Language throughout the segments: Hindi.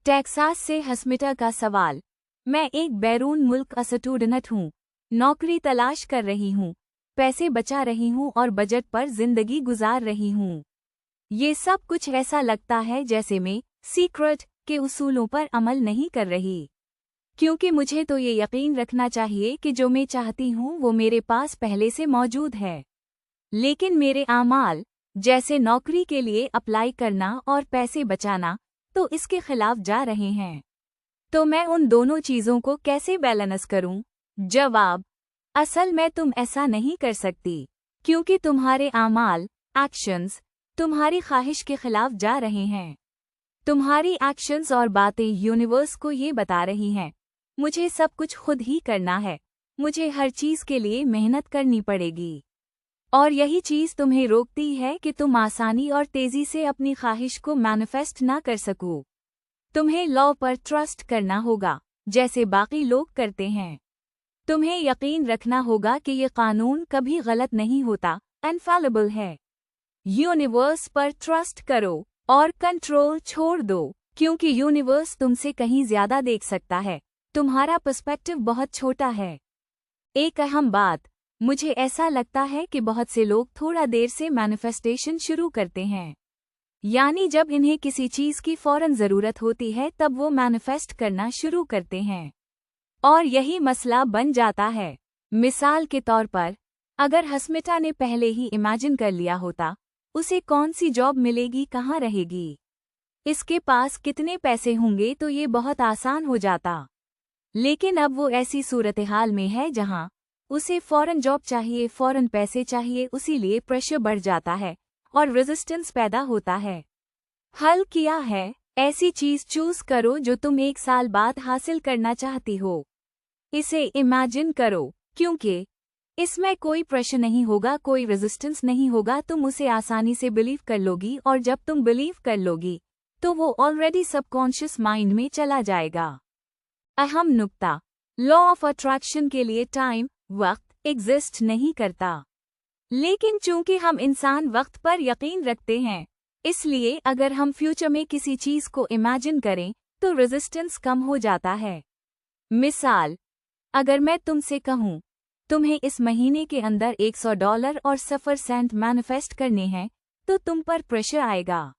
टेक्सास से हस्मिटा का सवाल। मैं एक बैरून मुल्क स्टूडेंट हूँ, नौकरी तलाश कर रही हूँ, पैसे बचा रही हूँ और बजट पर जिंदगी गुजार रही हूँ। ये सब कुछ ऐसा लगता है जैसे मैं सीक्रेट के उसूलों पर अमल नहीं कर रही, क्योंकि मुझे तो ये यकीन रखना चाहिए कि जो मैं चाहती हूँ वो मेरे पास पहले से मौजूद है। लेकिन मेरे आमाल, जैसे नौकरी के लिए अप्लाई करना और पैसे बचाना, तो इसके खिलाफ जा रहे हैं। तो मैं उन दोनों चीज़ों को कैसे बैलेंस करूं? जवाब: असल में तुम ऐसा नहीं कर सकती, क्योंकि तुम्हारे आमाल, एक्शंस, तुम्हारी ख्वाहिश के खिलाफ जा रहे हैं। तुम्हारी एक्शंस और बातें यूनिवर्स को ये बता रही हैं, मुझे सब कुछ खुद ही करना है, मुझे हर चीज़ के लिए मेहनत करनी पड़ेगी। और यही चीज़ तुम्हें रोकती है कि तुम आसानी और तेज़ी से अपनी ख्वाहिश को मैनिफेस्ट ना कर सको। तुम्हें लॉ पर ट्रस्ट करना होगा, जैसे बाकी लोग करते हैं। तुम्हें यकीन रखना होगा कि ये कानून कभी गलत नहीं होता, इनफैलिबल है। यूनिवर्स पर ट्रस्ट करो और कंट्रोल छोड़ दो, क्योंकि यूनिवर्स तुमसे कहीं ज्यादा देख सकता है, तुम्हारा पर्सपेक्टिव बहुत छोटा है। एक अहम बात, मुझे ऐसा लगता है कि बहुत से लोग थोड़ा देर से मैनिफेस्टेशन शुरू करते हैं, यानी जब इन्हें किसी चीज़ की फौरन ज़रूरत होती है तब वो मैनिफेस्ट करना शुरू करते हैं, और यही मसला बन जाता है। मिसाल के तौर पर, अगर हस्मिटा ने पहले ही इमेजिन कर लिया होता, उसे कौन सी जॉब मिलेगी, कहाँ रहेगी, इसके पास कितने पैसे होंगे, तो ये बहुत आसान हो जाता। लेकिन अब वो ऐसी सूरत हाल में है जहाँ उसे फौरन जॉब चाहिए, फौरन पैसे चाहिए, उसीलिए प्रेशर बढ़ जाता है और रेजिस्टेंस पैदा होता है। हल किया है, ऐसी चीज़ चूज करो जो तुम 1 साल बाद हासिल करना चाहती हो। इसे इमेजिन करो, क्योंकि इसमें कोई प्रेशर नहीं होगा, कोई रेजिस्टेंस नहीं होगा, तुम उसे आसानी से बिलीव कर लोगी, और जब तुम बिलीव कर लोगी तो वो ऑलरेडी सबकॉन्शियस माइंड में चला जाएगा। अहम नुक्ता, लॉ ऑफ अट्रैक्शन के लिए टाइम, वक्त एग्जिस्ट नहीं करता, लेकिन चूंकि हम इंसान वक्त पर यकीन रखते हैं, इसलिए अगर हम फ्यूचर में किसी चीज़ को इमेजिन करें तो रेजिस्टेंस कम हो जाता है। मिसाल, अगर मैं तुमसे कहूँ तुम्हें इस महीने के अंदर $100 और 0 मैनिफेस्ट करने हैं, तो तुम पर प्रेशर आएगा।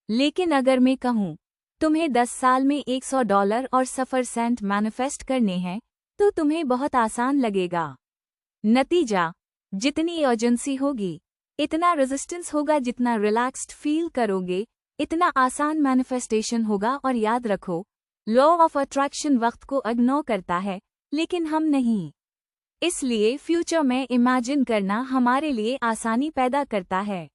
लेकिन अगर मैं कहूँ तुम्हें 10 साल में $100 और 0 मैनिफेस्ट करने हैं, तो तुम्हें बहुत आसान लगेगा। नतीजा, जितनी अर्जेंसी होगी, इतना रेजिस्टेंस होगा, जितना रिलैक्स्ड फील करोगे, इतना आसान मैनिफेस्टेशन होगा। और याद रखो, लॉ ऑफ अट्रैक्शन वक्त को इग्नोर करता है, लेकिन हम नहीं। इसलिए फ्यूचर में इमेजिन करना हमारे लिए आसानी पैदा करता है।